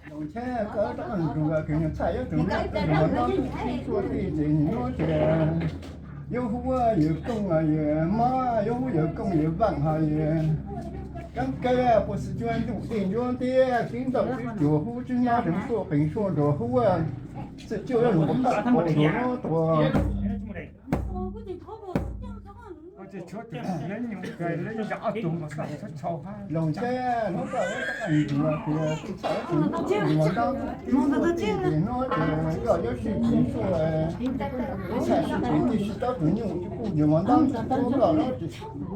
农车có đó là cái nhân tài chúng ta nó cho cái gì nó thì yêu hú yêu công à yêu má yêu hú yêu công yêu vàng ha yêu cái不是专注点专的，领导是有好只拿人说平说着好啊，这就要我们大多多。这车子人用个人压动嘛，啥子超哈？农车nó có cái gì mà thì xã cũng có nguồn đó, thì nó có những sự chỉ số sản xuất thì sẽ có nhiều nhiều món đó, nó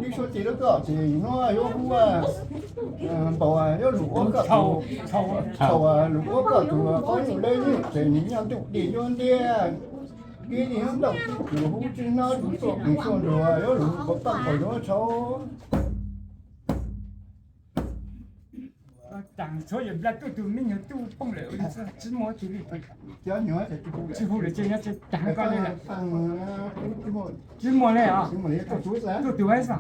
đi số chỉ nó có thì nó yếu quá, bảo à yếu lúa có thầu à lúa có nhiều đây như thì những nhà tụ đi vô đi cái gì không đâu, lúa chứ nó đủ số bình thường rồi, yếu lúa có tăng khỏi nó sâu. Chẳng số giờ là tôi mình nhớ tôi không lỡ chỉ mua chỉ Chớ nhớ thì chỉ phụ được chơi nhá chỉ chẳng có này chỉ mua này à chỉ mua này tôi chú lá tôi hay sao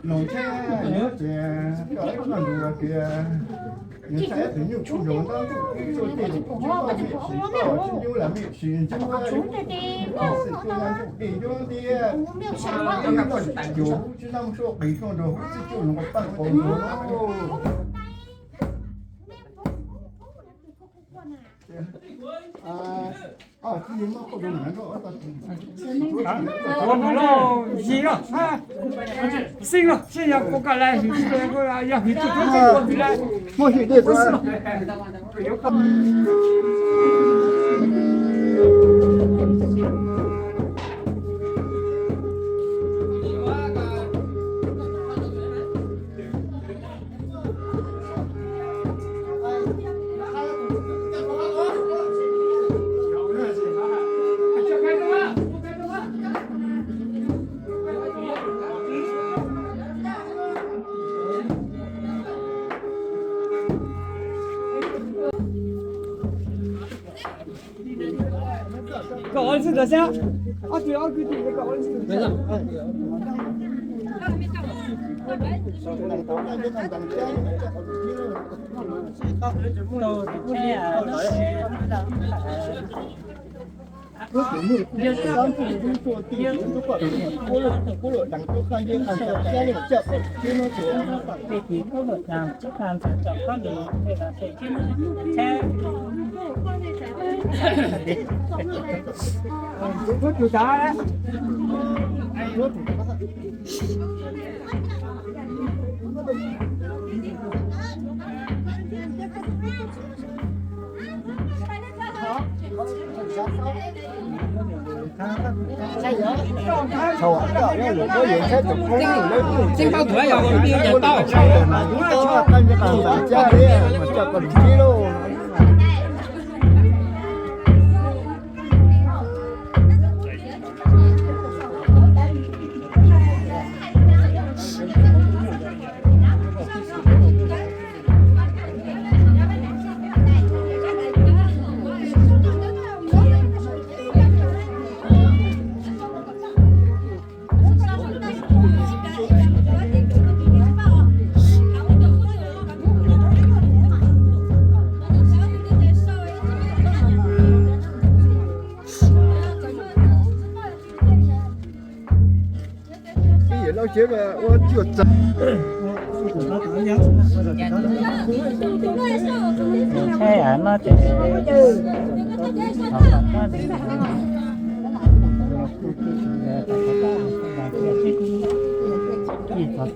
nồi xe nhớ thì cái đấy còn được kìa những xe thì nhiều chung rồi đó tôi tiền cũng có bị xí có chứ là bị xí chứ không có chúng thì đi vô đi cái còn tại chỗ chứ năm số bị con đồ chứ chỗ nó tăng còn đồ cái gì nó có đồ này nó gì đó ha xin rồi xin nhà cô cả lại thì cô là nhà thì tôi không có lại mua gì để tôi搞完事的先，对啊，对对，搞完事。没事。我就啥嘞？蒸包腿有邊人包？这个我就真。xe ở nó thì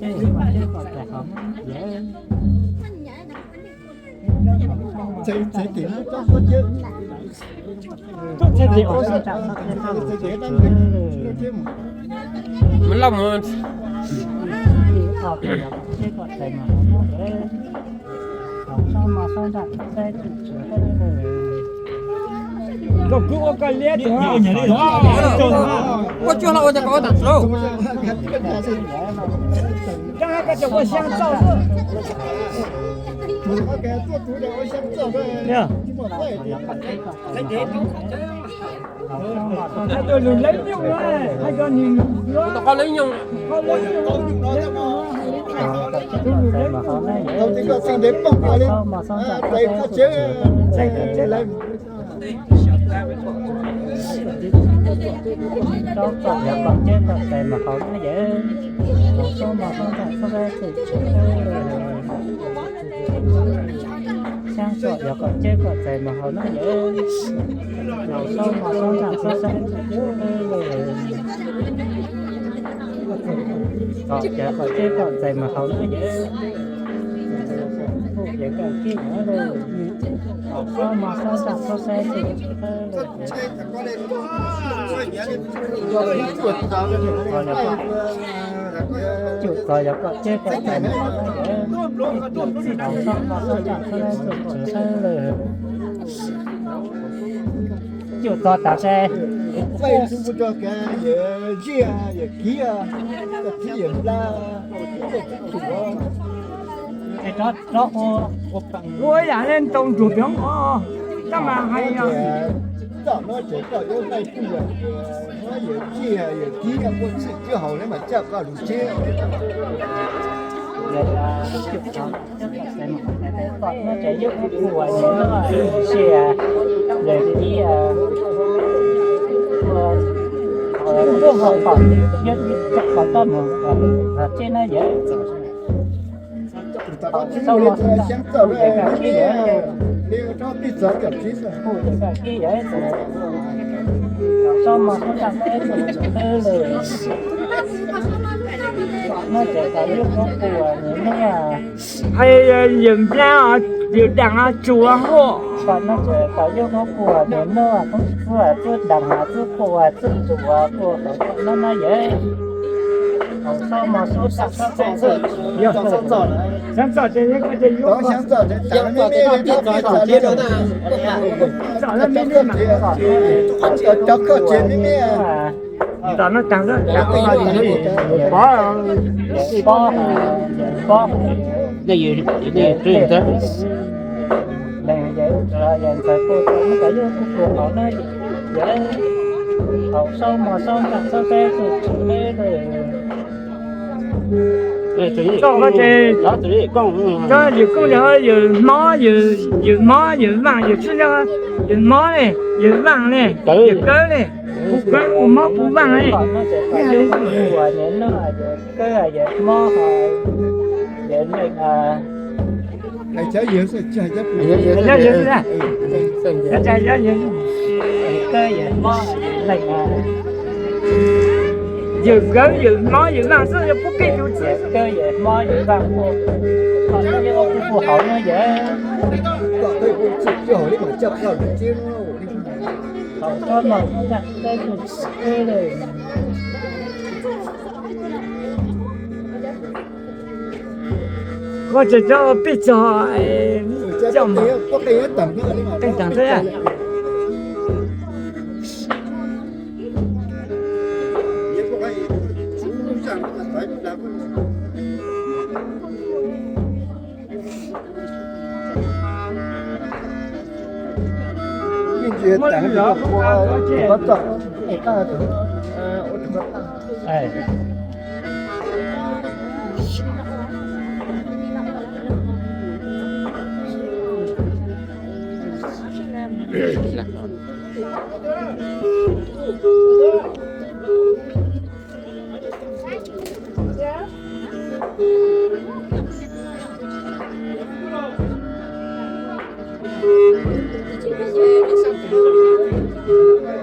Thế thì nó chắc có chứ. thế thì ổn sao mình lòng mà Đâu cứ có cái lẽ đó. có chưa lâuจะcó thật đâu. Đang cái chỗ sang sau. Nè. Hai tôi lấy nhung này, hai con nhìn. Tao có lấy nhung. Không lấy nhung. Tại mà họ nói đầu tiên là sang đến bông qua lên đây có chế lên đó còn nhập bằng chế còn tại mà họ nói dễ số mà không phải có ra thì sang sọ nhập bằng chế còn tại mà họ nói dễ đầu số mà không phải có ra còn nhập bằng chế còn tại mà họ nói dễ vậy cả kia nữa rồi sao mà sao chẳng sao xe thì chuột coi được có chết cái này nó sao mà sao chẳng sao xe chuột coi tạo xe vậy chúng cho cái gì gì kia cái gì là cái đó我俩人都住病哦，干嘛还要？找那这个有那不稳，我有鸡啊有鸡啊，我吃就好了嘛，价格如这。vậy là chuột đó còn nó chạy giúp của những nó xe rồi đi cũng họ còn nhất chắc còn tâm mà trên nó dễ sau đó sáng tạo ra nếu cho đi giờ gặp chí rồi cái dễ sao mà không làm cái rồi nó chạy cả lúc nó của những cái hay dừng ra dừng đằng chùa hộ còn nó chạy cả lúc nó của những nó không phải cứ đằng cứ của cứ chùa của nó dễ sao mà số sạc sao sáng tạo trên những cái gì đó sáng tạo để tạo nên cái đó tạo lên đó tạo lên mấy cái mà cho có chuyện mấy tạo nó tăng đó có cái gì truyền thế này vậy rồi dành phải cô nó phải vô cuộc họ nói dễ hậu sâu mà sâu chẳng sao xe từ mê rồi cho cái gì đó tự con cho dự công giờ dự mó dự vàng dự chuyên gia dự mó này dự vàng này dự cớ này phụ cớ của mó phụ vàng này còn nó sẽ phải vô của những nó là cái là vậy mò hỏi vậy này này cháu nhiều sẽ chơi chấp ra dự ra chạy ra dự cái vậy mò này dự cớ dự mó dự vàng sao dự phụ biết chủ cái vậy mò dự vàng của còn nó cái ông của họ nó dễ có cái chuyện cho hỏi mà chấp vào được chứ họ cho mà đặt cái cái này có chỉ cho biết cho chồng có cái tầm cái tầm thế à chuyện tại vì có tập người ta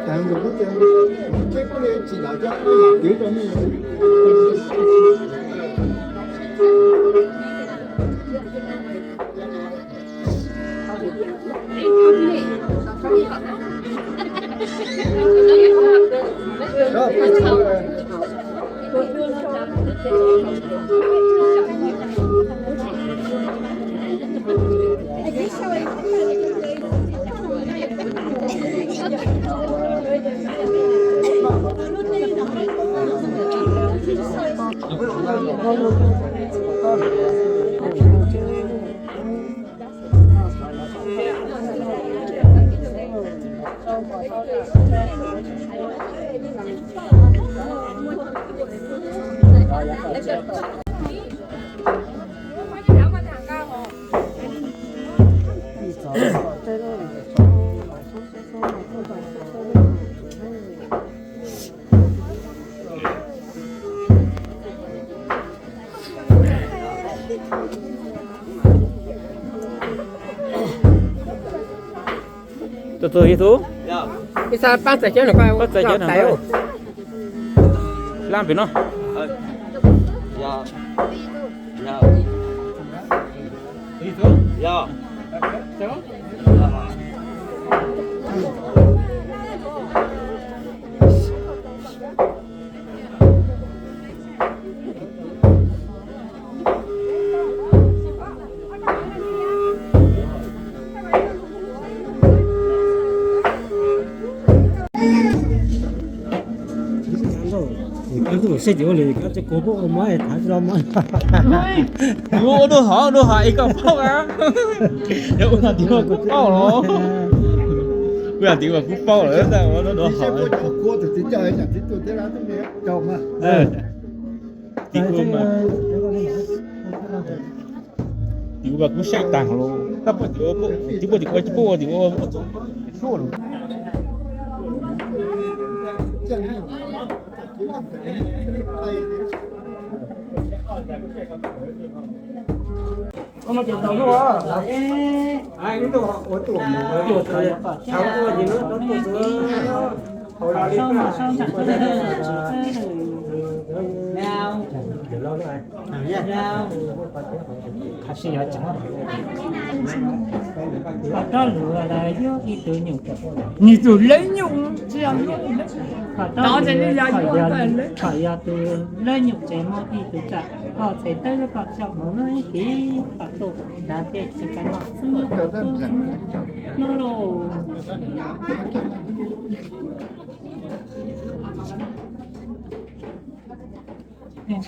tại vì có chuyện cái có lẽ chỉ là cho cái kiểu cho mình từ itu Bisa pas saja nak kau. bắt tay chết tahu. làm việc nó Ya. Ya. Itu? Ya. Itu saya jual ni, kalau kobo mai thang ramai. Ủa đồ hỏi cái phao á ya udah tiếng của cú phao đó bây giờ tiếng của cú phao rồi đó đồ Đi xe hỏi có cô thì chỉ chơi chẳng chỉ tôi thế nào thế này chồng mà tiếng của mà tiếng của cú say tàng luôn các bạn tiếng của số rồi Ông mà chịu tàu luôn à? Ai cũng tàu ở tàu một thời cháu tôi gì nữa nó tàu hồi nào đi mà sao chẳng có gì nào để lo nữa ai nào khách sĩ ở chẳng có lừa là vô đi từ nhiều chỗ你就lấy nhung这样đó thì đi ra phải ra từ lấy nhiều chế mà đi từ cả họ sẽ tới cái bạc chọc nó nói thì bạc tổ đã thì chỉ cái mặt nó rồi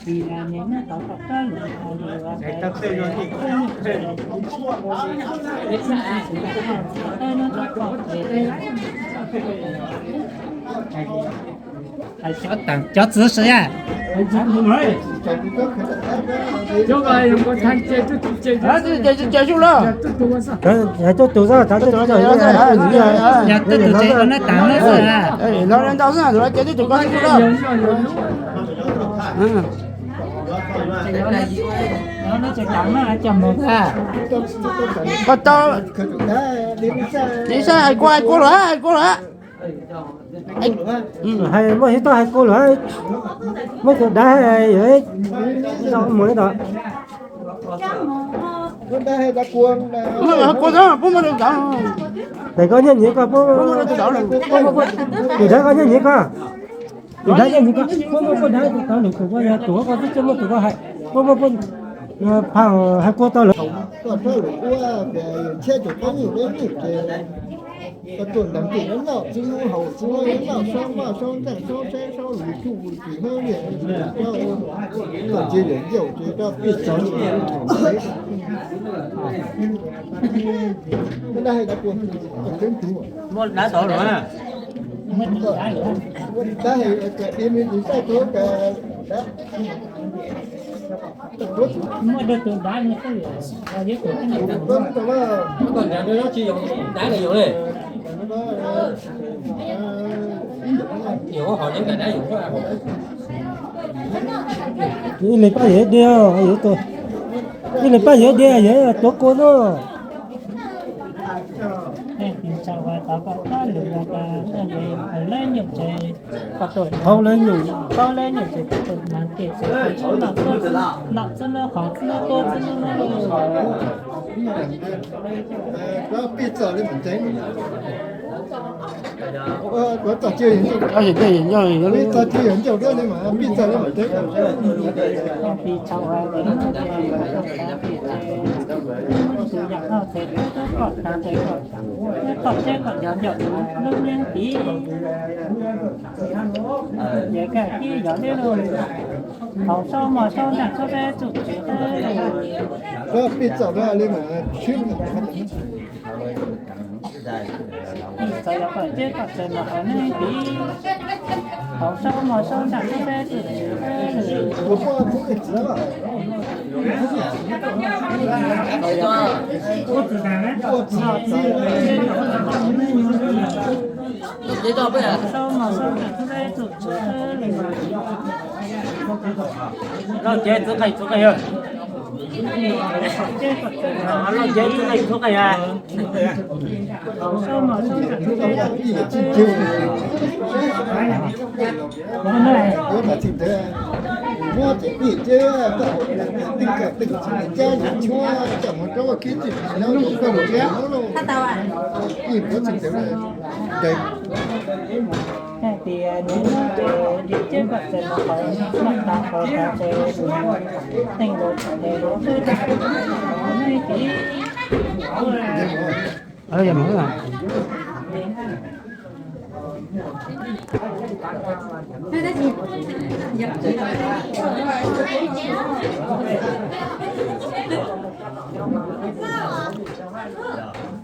vì là nếu nó có cái lửa là cái tập thể rồi thì cho姿势呀，这个用个看接住结束了。都多少？他都多少？要都这那当然是啊。哎，老人到身上，这就搞清楚了。嗯。nó sẽ đắng nó chầm một à bắt đầu đi xa hai cô nữa hai mới hết hai cô nữa mới được đá hai vậy sao mới đó con đây hay là cuồng cô đó bố mà được đâu để có nhân gì cả bố mà được đâu là để đấy có nhân gì cả để đấy nhân gì cả bố đấy tao được của nhà tuổi có rất chấm tuổi có hai bố phao hai cô tao là còn thôi của cái xe chủ có nhiều đấy nhỉ cái tuần đằng tiền nó nào chứ hậu chứ nó nào xong mà xong chẳng xong xe xong thì chủ chỉ hơi nhẹ còn chỉ để dầu chỉ cho biết cho cái đây đã cuồng cái chủ một đá tổ rồi à đây cái em đi sai chỗ cái mua được từ đá như thế là giết của cái này còn nhà nó chỉ dùng đá này dùng này nhiều họ những cái đá dùng quá đi lấy bao nhiêu đeo vậy tôi đi lấy bao nhiêu đeo vậy tôi cô nó chào và tao có ta lừa là phải lên nhiều chơi có tuổi không lên nhiều chơi có tuổi mà kể sẽ phải nặng chân nó khó nó tốt chân nó có pizza lên mình thấy có trò chơi hình như có gì cái gì nhờ trò chơi hình như đó nhưng mà pizza lên mình thấy thì chào và từ dạng nó sẽ còn ta sẽ còn sẽ còn nhỏ nhỏ lúc lên tí vậy cả khi nhỏ lên rồi hậu sau mà sau nặng sau đây chụp có pizza đó lên mà chuyên bây giờ phải chết còn trời mà ở nơi tí hậu sau mà sau nặng sau đây chụp我放不给吃了。这个不是。sau mà sau là tôi đây tụt chỗ này mà nó chế thứ này thuốc này ơi chơi Phật tử nó chế thứ này thuốc này à sau mà sau là tôi đây Bữa này thì thế mua chỉ bị chứ tình cảm tình cha những chúa chẳng một chỗ kiến gì nó cũng không được ghét nó đâu gì có tình thế này đấy thì nếu đi chơi Phật tử mà phải mặc tạp phải cả chơi thành đồ để nó chơi này thì ở giờ mở à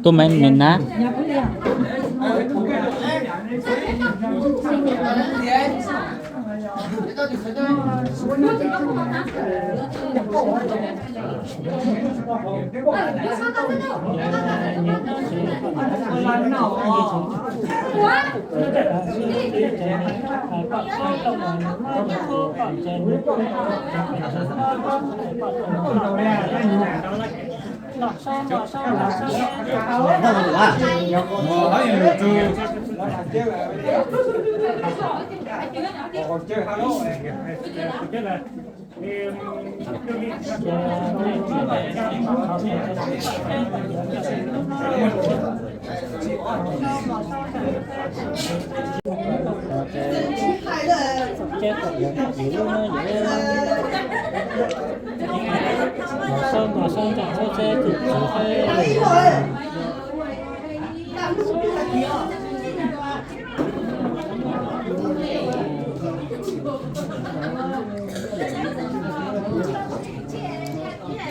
tôi men ná mà xong chẳng thôi chơi tụt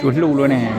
chuột lù luôn nè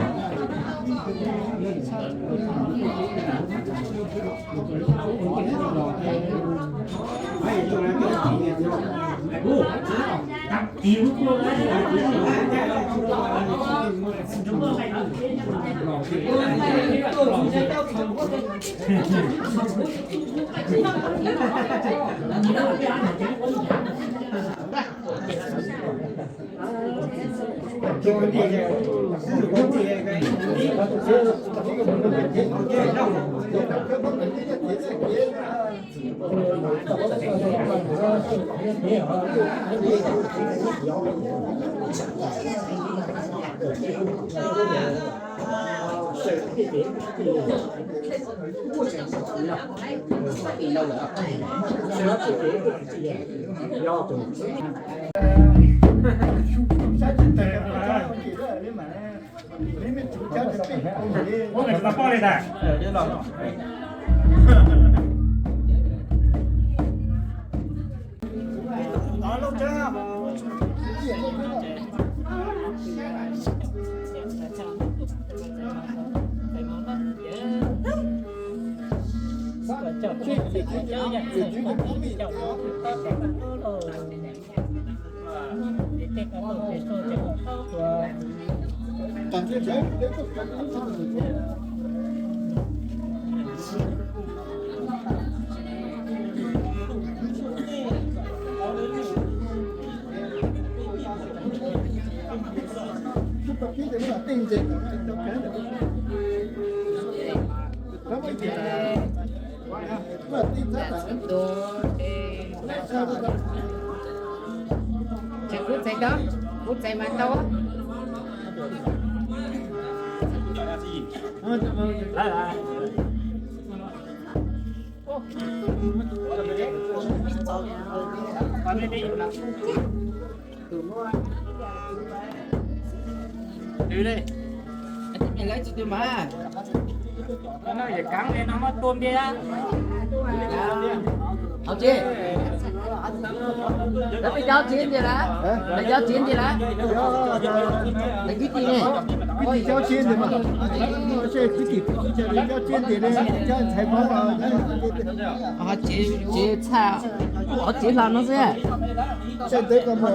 Ủa mày tao đây nè. Đó lâu chưa? Chị cút dậy đó, cút dậy mà đâu á. đi đi mày lấy cho mà nó để cắn lên nó mất tôm đi á học chi đã bị giáo chiến gì đó đã giáo chiến gì đó đã cái gì này cái gì giao chiến thì mà cái gì giao chiến thì đây cho采访嘛họ chỉ sao họ chỉ làm nó sẽ现在个嘛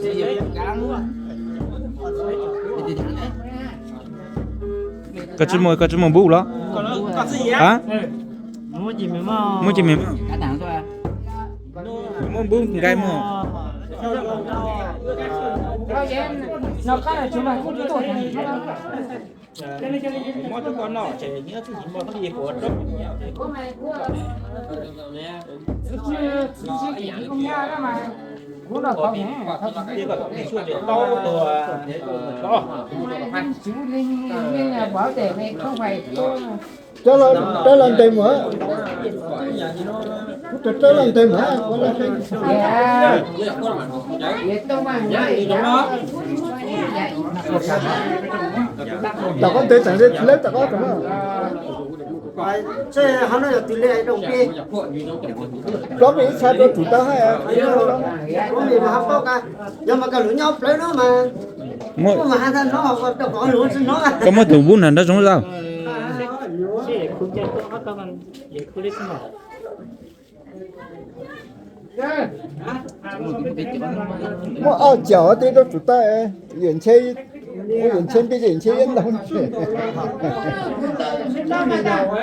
chỉ cắn cái chú mồi bù đó hả mua gì mà mua gì mình Cả đảng thôi à. mua bù gai mua Nó cái là chúng ta cũng chưa tuổi. mua cho con nọ trẻ nhớ chú chỉ mua cái gì của đó Không nha đó mà. Cũng là có nhé. đi vào cái chuột để to to Chú Linh bảo để này không phải tôi. Trở lên tìm hả? Trở lên tìm hả? Dạ. Vậy tôi mà vậy đó. Tao có thể tặng lấy tao có tặng thế hắn nói là tỷ lệ đồng kia có bị sai cho chủ ta hay à? có gì mà hấp bốc à nhưng mà cả lũ nhau lấy nó mà mua mà hai thằng nó còn đâu có lũ xin nó có mua tủ bún này nó giống sao chị cũng chơi có các bạn gì cũng lấy mà Mà chở thì cho chủ ta chuyển chơi chuyển chơi bây giờ chuyển chơi yên đâu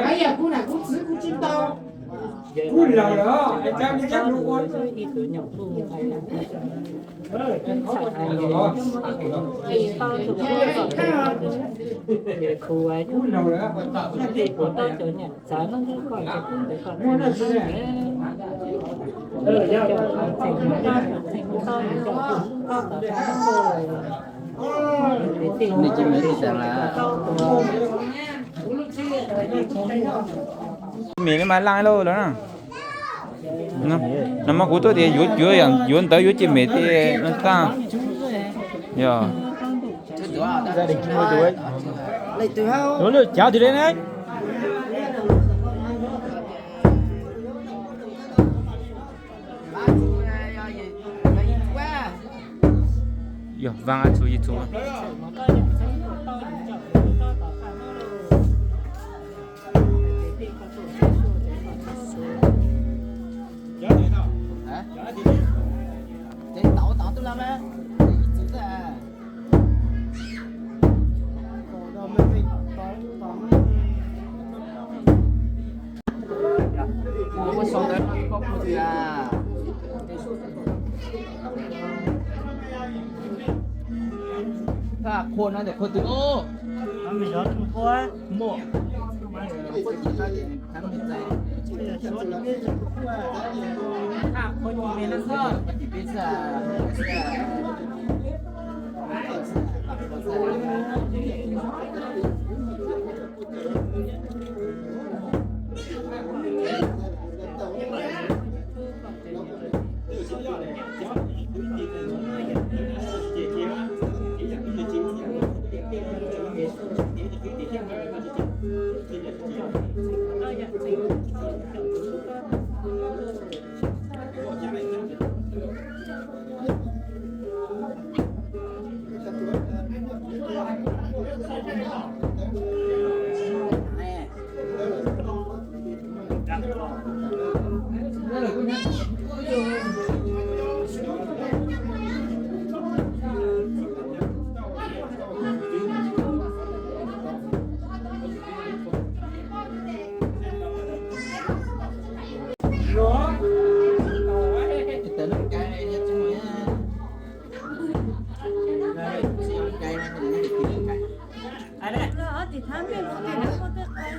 Bây giờ cũng là cũng xứ cũng chim to. Cún lầu đó, em chắc luôn. Đi từ nhập khu hay là khu ấy cún lầu đó. Thì của tôi chỗ nhà giá nó cứ còn cái cún để còn mua nó gì đấy. Thành to những cái cún to ở đó Đi chim đi rằng là mình mà lai lâu đó nó mà của tôi thì vô tới vô chim mệt thì nó ta giờ gia đình chúng tôi lấy từ hao đúng rồi chào thì đến đấy giờ vang ăn chui chui tao tôi làm á. Có số đấy có gì à?ถ้าคนนั้นแต่คนตื่นโอ้ mình đó chúng tôi muaคนตื่นได้ทั้งหัวใจ คนมีเมลัน ก็ปฏิบัติศา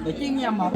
Để chiên nhầm một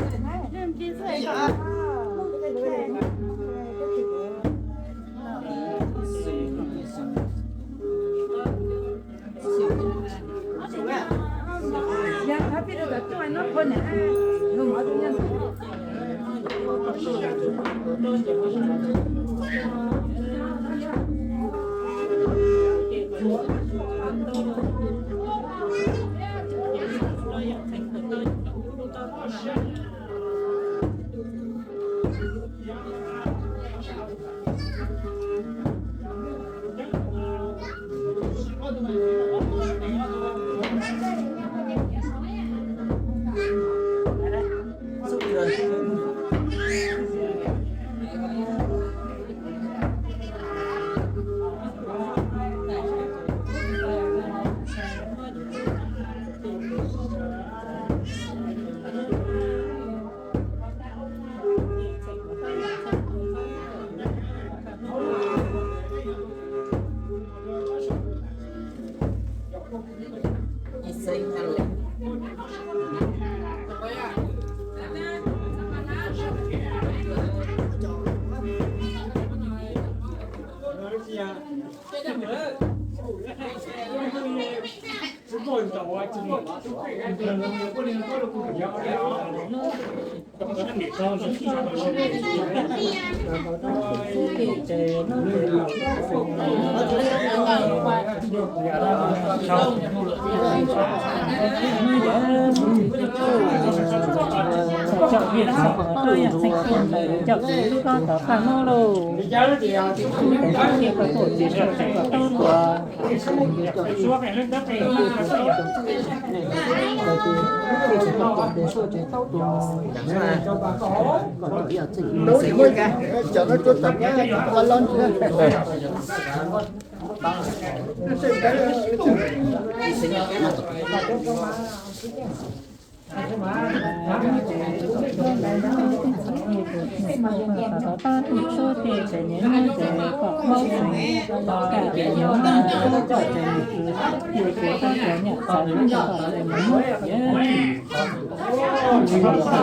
chọn việc sợ tôi là thành công là chọn những con đó phản nô lô kia có tổ chức thành công của cho nó chút tập con lớn ta thì số thì sẽ nhớ để có mong cả để nhớ cho nhiều của ta sẽ nhận ra những cái gọi là muốn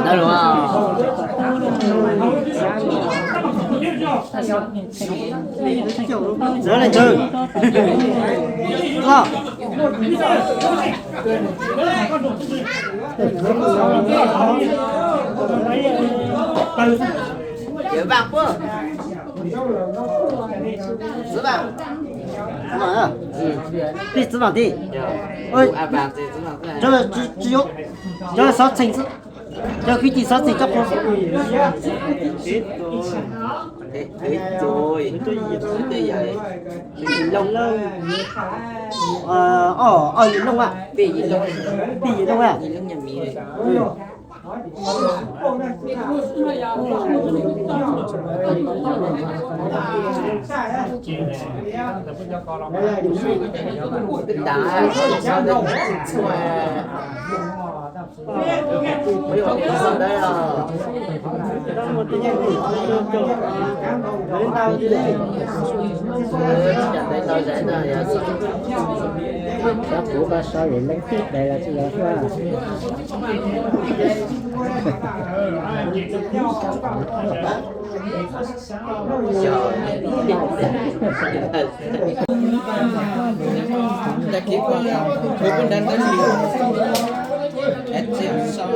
Đó đúng không? Rửa lên chơi. Không. Giữ bạc quá. Giữ bạc. Mà đi giữ bạc đi. Ơi, À bạc thì giữ bạc cái này. cho là chỉ có cho là sáu thành cho khi chỉ sáu thành cấp một. Ít rồi. Cái gì vậy? Lông lông. Gì lông ạ? Bị gì đâu? Bị gì lông ạ? Gì lông nhà mì này. Đá sao đây? Mấy bạn sao đây à? Đây tao giải này à? các cụ ba sao để lấy tiếp đây là chỉ là Đã kịp qua tôi cũng đang tới gì hết chuyện sao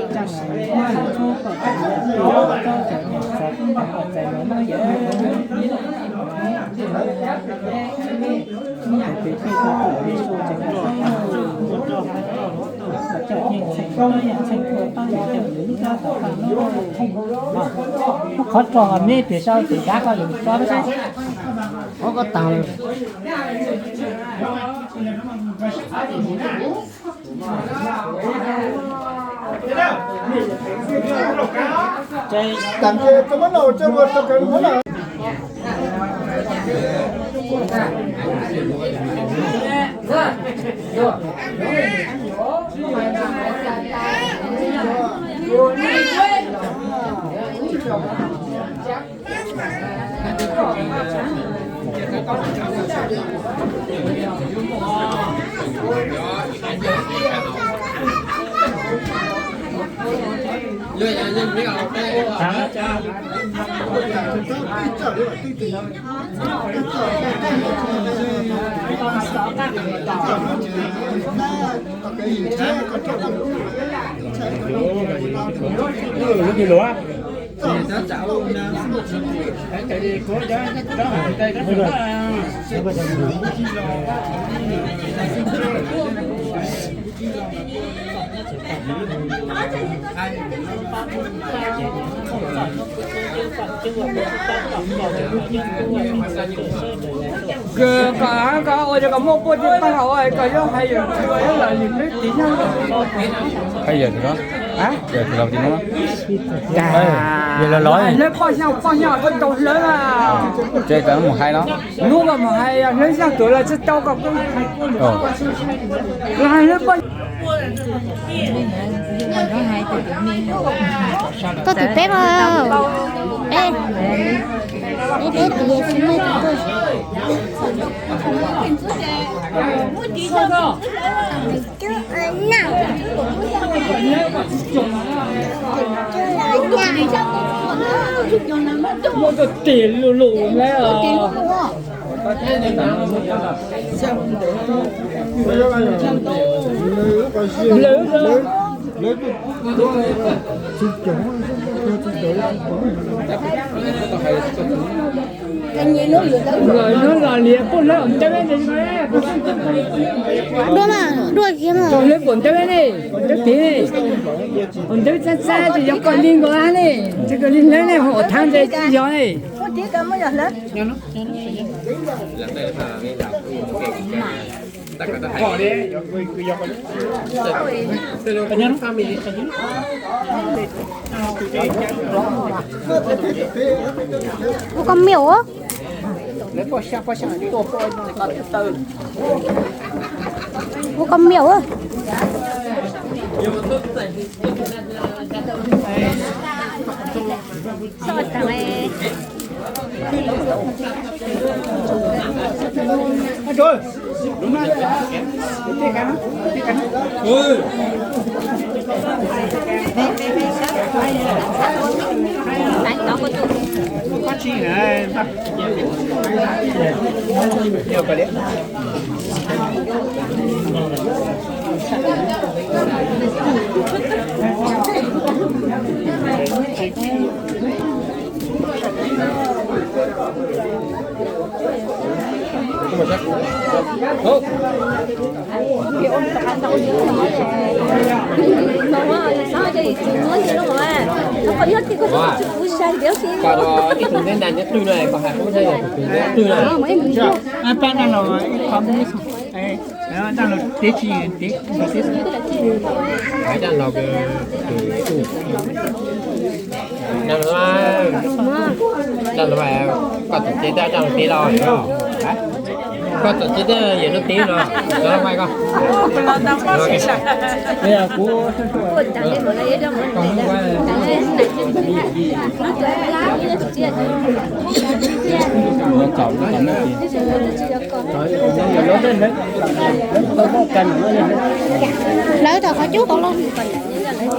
khó còn mấy phía sau thì đã có được có đấy có tàu chơi tạm chơi cho bắt đầu chơi vượt cho cái nó là lúc gì lúa có ôi có một bộ phim tao hỏi có cho hay rồi là những cái tí nhau bây giờ thì đó giờ thì đầu tiên nó giờ là nói lên bao nhiêu con tàu lớn à chơi cả một hai đó lúc mà hay lấy ra tuổi là sẽ tao gặp cái hai lớp bao tôi tự tép rồi ê bé thì xin mấy tôi một cái tiền lù lù đấy à Rồi nó là liệt con nó ổn tao đi mà. Đua mà, đua kia mà. Con nó ổn tao đi, ổn tao tí đi. Ổn tao xa xa thì giống con linh của anh đi. Chứ con linh lớn này họ tham gia chi gió này. Có tí cầm mới được lớn. Có con miểu á. Có con miểu á. Sao thằng này? Trời. Sao vậy? Nói gì đâu mà. Nó còn hết thì có chút sai béo xí. Còn cái thùng đen đàn nhất tươi này còn hai không thấy là tươi này. Mấy người chưa? À, bạn đang nói không biết không? Ê, đang nói tiếc gì tiếc Cái đàn lò cái đàn là còn tổ chức ra đàn tí lò rồi. Còn tổ chức gì nó tí rồi. Đó quay con. Đây là của Ôi, chẳng để mà lấy đâu mà. Chẳng để này chứ. Nó chơi lá như nó chia cho. nó cổng nó cổng nó gì. Nó lên đấy. Tôi có cần nó lên đấy. Lấy tao có chú con luôn.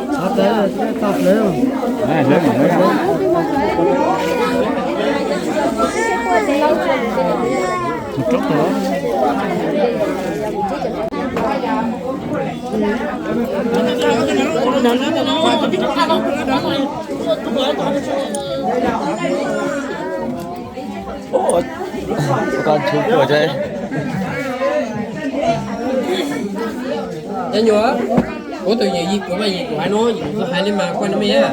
Nó tới tao lấy rồi. À, lớn mà nó lớn. Một chút nữa. Ôi, con chú của đây. Nhớ nhớ. Có từ gì của mày gì của hai nó gì của hai lên mà quan nó mày á.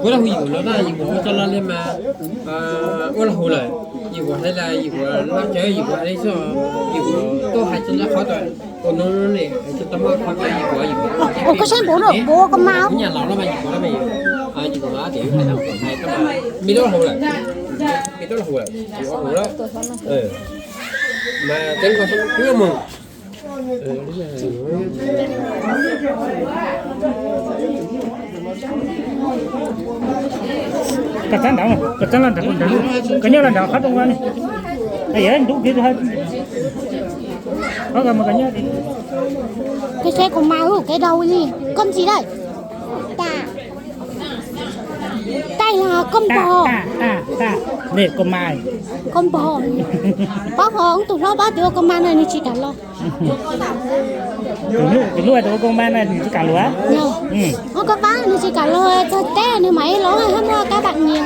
Có là gì của nó là gì của nó cho nó lên mà có là hồ lại. Gì của hay là gì của nó chơi gì của hay sao gì của tôi hay cho nó khó rồi. Còn nó này cho tao mới khó cái gì của gì của. Ủa có xem bố được, bố con máu. Nhà lão nó mày gì của nó mày. Gì của nó thì hay là hay các bạn. Mi đó hồ lại. Mi đó là hồ lại. Gì của hồ đó. Mà tên con sống cứ mừng. Cả tán đảo mà, cả tán lần đảo còn đảo. Cả nhớ lần đảo phát trong này. Đây anh đúng kia thôi. Có cả mà cả nhớ đi. Cái xe con máu, cái đầu gì? Con gì đây? Ta. Đây là con bò. Ta. Để con mai. Con bò. Bác hòn tụi nó bắt được con ma này thì chỉ cả lo. Từ lúc đó con ma này thì cả lúa. Nó có bán thì chỉ cả lo cho té nếu mấy lỗ hay hết các bạn nhiều.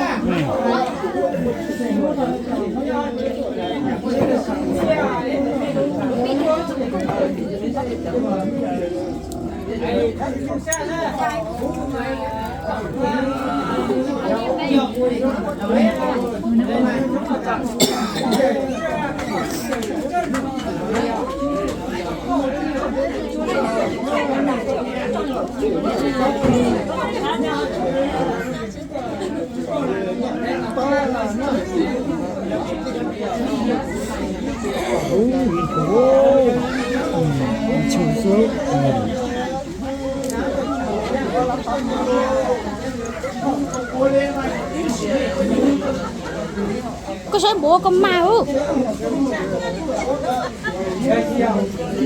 Có sẽ bố con máu.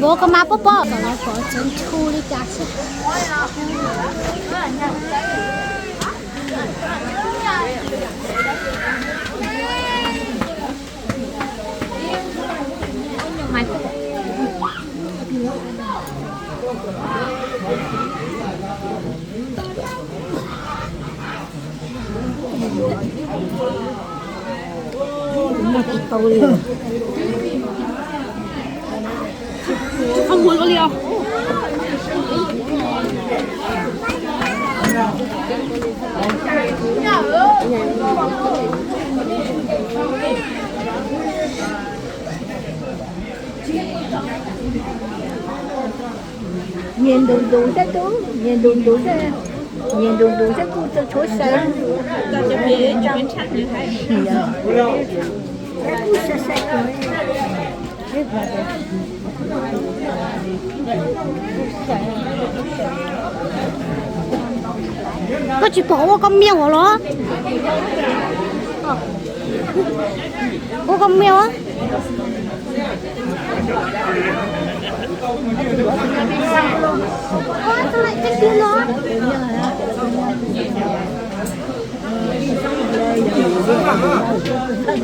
Bố con máu bố bố. Nó có chân thu đi cả sức. Không muốn có liều. Nhìn đồn đồn ra đó, nhìn đồn đồn ra cũng cho chỗ sợ. Cho bé chắc như thế. Cũng sợ sợ có chỉ bỏ con mèo của nó. Có con mèo á. Ôi, sao lại thích kia nó? Đây